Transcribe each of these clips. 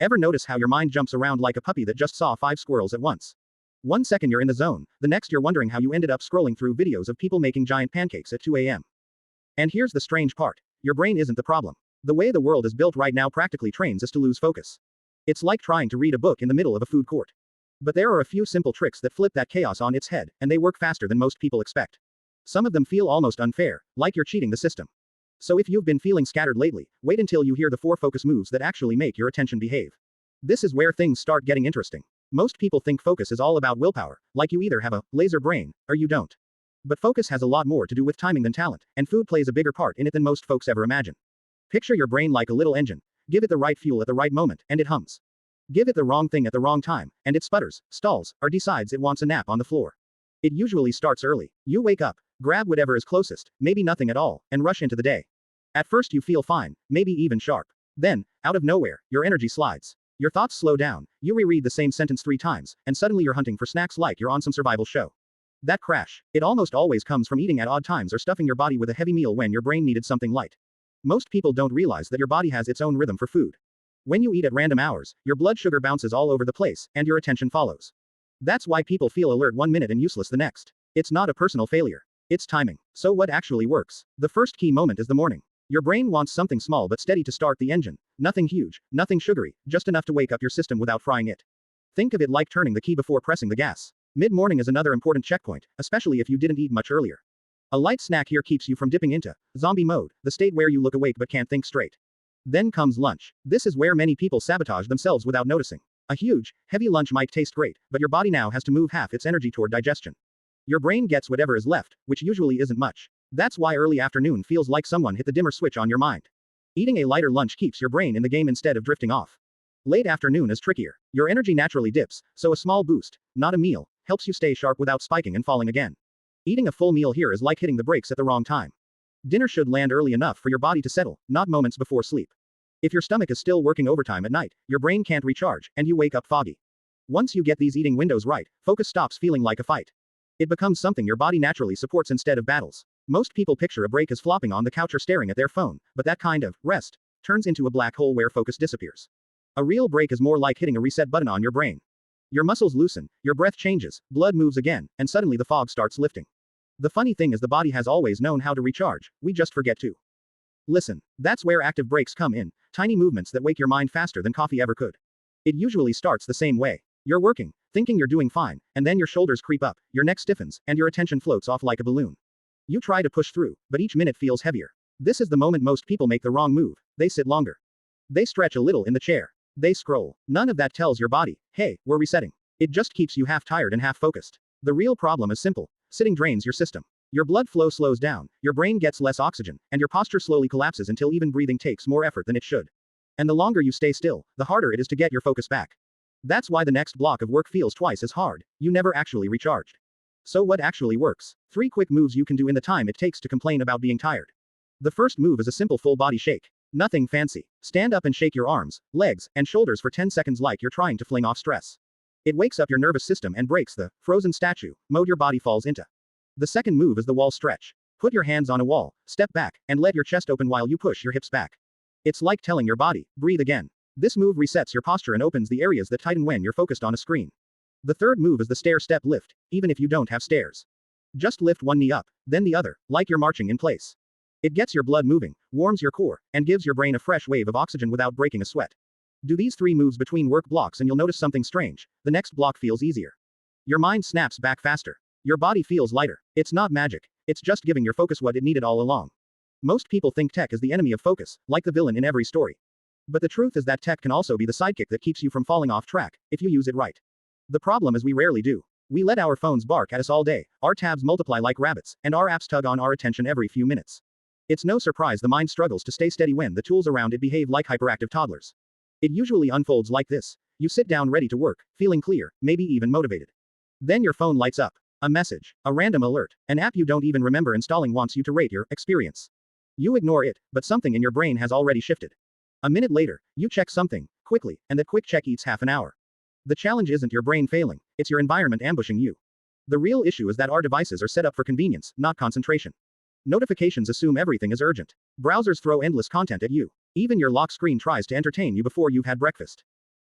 Ever notice how your mind jumps around like a puppy that just saw 5 squirrels at once? One second you're in the zone, the next you're wondering how you ended up scrolling through videos of people making giant pancakes at 2 a.m. And here's the strange part. Your brain isn't the problem. The way the world is built right now practically trains us to lose focus. It's like trying to read a book in the middle of a food court. But there are a few simple tricks that flip that chaos on its head, and they work faster than most people expect. Some of them feel almost unfair, like you're cheating the system. So if you've been feeling scattered lately, wait until you hear the 4 focus moves that actually make your attention behave. This is where things start getting interesting. Most people think focus is all about willpower, like you either have a laser brain, or you don't. But focus has a lot more to do with timing than talent, and food plays a bigger part in it than most folks ever imagine. Picture your brain like a little engine. Give it the right fuel at the right moment, and it hums. Give it the wrong thing at the wrong time, and it sputters, stalls, or decides it wants a nap on the floor. It usually starts early. You wake up, grab whatever is closest, maybe nothing at all, and rush into the day. At first you feel fine, maybe even sharp. Then, out of nowhere, your energy slides. Your thoughts slow down, you reread the same sentence 3 times, and suddenly you're hunting for snacks like you're on some survival show. That crash, it almost always comes from eating at odd times or stuffing your body with a heavy meal when your brain needed something light. Most people don't realize that your body has its own rhythm for food. When you eat at random hours, your blood sugar bounces all over the place, and your attention follows. That's why people feel alert 1 minute and useless the next. It's not a personal failure. It's timing. So what actually works? The first key moment is the morning. Your brain wants something small but steady to start the engine. Nothing huge, nothing sugary, just enough to wake up your system without frying it. Think of it like turning the key before pressing the gas. Mid-morning is another important checkpoint, especially if you didn't eat much earlier. A light snack here keeps you from dipping into zombie mode, the state where you look awake but can't think straight. Then comes lunch. This is where many people sabotage themselves without noticing. A huge, heavy lunch might taste great, but your body now has to move half its energy toward digestion. Your brain gets whatever is left, which usually isn't much. That's why early afternoon feels like someone hit the dimmer switch on your mind. Eating a lighter lunch keeps your brain in the game instead of drifting off. Late afternoon is trickier. Your energy naturally dips, so a small boost, not a meal, helps you stay sharp without spiking and falling again. Eating a full meal here is like hitting the brakes at the wrong time. Dinner should land early enough for your body to settle, not moments before sleep. If your stomach is still working overtime at night, your brain can't recharge, and you wake up foggy. Once you get these eating windows right, focus stops feeling like a fight. It becomes something your body naturally supports instead of battles. Most people picture a break as flopping on the couch or staring at their phone, but that kind of rest turns into a black hole where focus disappears. A real break is more like hitting a reset button on your brain. Your muscles loosen, your breath changes, blood moves again, and suddenly the fog starts lifting. The funny thing is the body has always known how to recharge, we just forget to. Listen, that's where active breaks come in, tiny movements that wake your mind faster than coffee ever could. It usually starts the same way. You're working, thinking you're doing fine, and then your shoulders creep up, your neck stiffens, and your attention floats off like a balloon. You try to push through, but each minute feels heavier. This is the moment most people make the wrong move. They sit longer. They stretch a little in the chair. They scroll. None of that tells your body, hey, we're resetting. It just keeps you half tired and half focused. The real problem is simple. Sitting drains your system. Your blood flow slows down, your brain gets less oxygen, and your posture slowly collapses until even breathing takes more effort than it should. And the longer you stay still, the harder it is to get your focus back. That's why the next block of work feels twice as hard. You never actually recharged. So what actually works? 3 quick moves you can do in the time it takes to complain about being tired. The first move is a simple full body shake. Nothing fancy. Stand up and shake your arms, legs, and shoulders for 10 seconds like you're trying to fling off stress. It wakes up your nervous system and breaks the frozen statue mode your body falls into. The second move is the wall stretch. Put your hands on a wall, step back, and let your chest open while you push your hips back. It's like telling your body, breathe again. This move resets your posture and opens the areas that tighten when you're focused on a screen. The third move is the stair-step lift, even if you don't have stairs. Just lift one knee up, then the other, like you're marching in place. It gets your blood moving, warms your core, and gives your brain a fresh wave of oxygen without breaking a sweat. Do these 3 moves between work blocks and you'll notice something strange. The next block feels easier. Your mind snaps back faster. Your body feels lighter. It's not magic. It's just giving your focus what it needed all along. Most people think tech is the enemy of focus, like the villain in every story. But the truth is that tech can also be the sidekick that keeps you from falling off track, if you use it right. The problem is we rarely do. We let our phones bark at us all day, our tabs multiply like rabbits, and our apps tug on our attention every few minutes. It's no surprise the mind struggles to stay steady when the tools around it behave like hyperactive toddlers. It usually unfolds like this. You sit down ready to work, feeling clear, maybe even motivated. Then your phone lights up. A message, a random alert, an app you don't even remember installing wants you to rate your experience. You ignore it, but something in your brain has already shifted. A minute later, you check something, quickly, and that quick check eats half an hour. The challenge isn't your brain failing, it's your environment ambushing you. The real issue is that our devices are set up for convenience, not concentration. Notifications assume everything is urgent. Browsers throw endless content at you. Even your lock screen tries to entertain you before you've had breakfast.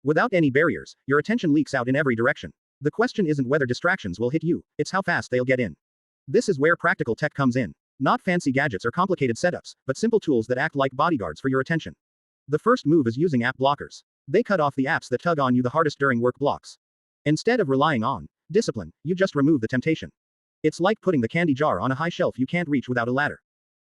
Without any barriers, your attention leaks out in every direction. The question isn't whether distractions will hit you, it's how fast they'll get in. This is where practical tech comes in. Not fancy gadgets or complicated setups, but simple tools that act like bodyguards for your attention. The first move is using app blockers. They cut off the apps that tug on you the hardest during work blocks. Instead of relying on discipline, you just remove the temptation. It's like putting the candy jar on a high shelf you can't reach without a ladder.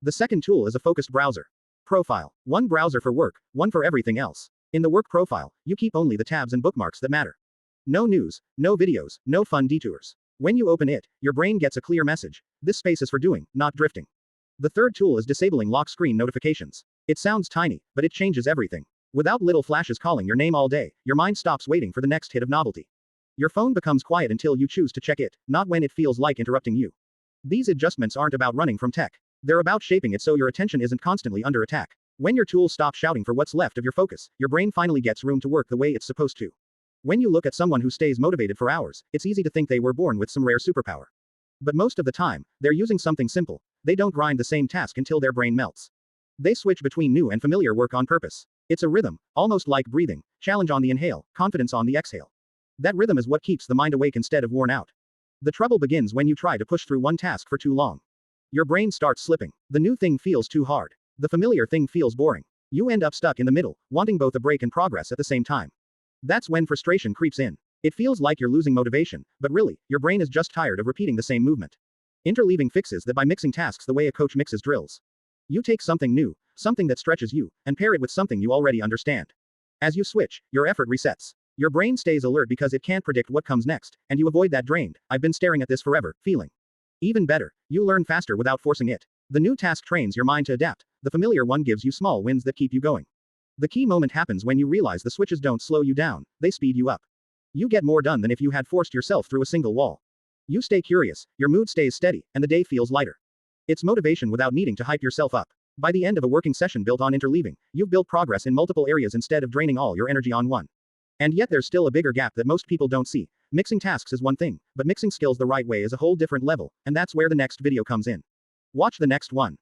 The second tool is a focused browser. Profile. One browser for work, one for everything else. In the work profile, you keep only the tabs and bookmarks that matter. No news, no videos, no fun detours. When you open it, your brain gets a clear message. This space is for doing, not drifting. The third tool is disabling lock screen notifications. It sounds tiny, but it changes everything. Without little flashes calling your name all day, your mind stops waiting for the next hit of novelty. Your phone becomes quiet until you choose to check it, not when it feels like interrupting you. These adjustments aren't about running from tech. They're about shaping it so your attention isn't constantly under attack. When your tools stop shouting for what's left of your focus, your brain finally gets room to work the way it's supposed to. When you look at someone who stays motivated for hours, it's easy to think they were born with some rare superpower. But most of the time, they're using something simple. They don't grind the same task until their brain melts. They switch between new and familiar work on purpose. It's a rhythm, almost like breathing, challenge on the inhale, confidence on the exhale. That rhythm is what keeps the mind awake instead of worn out. The trouble begins when you try to push through one task for too long. Your brain starts slipping. The new thing feels too hard. The familiar thing feels boring. You end up stuck in the middle, wanting both a break and progress at the same time. That's when frustration creeps in. It feels like you're losing motivation, but really, your brain is just tired of repeating the same movement. Interleaving fixes that by mixing tasks the way a coach mixes drills. You take something new, something that stretches you, and pair it with something you already understand. As you switch, your effort resets. Your brain stays alert because it can't predict what comes next, and you avoid that drained, "I've been staring at this forever" feeling. Even better, you learn faster without forcing it. The new task trains your mind to adapt. The familiar one gives you small wins that keep you going. The key moment happens when you realize the switches don't slow you down, they speed you up. You get more done than if you had forced yourself through a single wall. You stay curious, your mood stays steady, and the day feels lighter. It's motivation without needing to hype yourself up. By the end of a working session built on interleaving, you've built progress in multiple areas instead of draining all your energy on one. And yet there's still a bigger gap that most people don't see. Mixing tasks is one thing, but mixing skills the right way is a whole different level, and that's where the next video comes in. Watch the next one.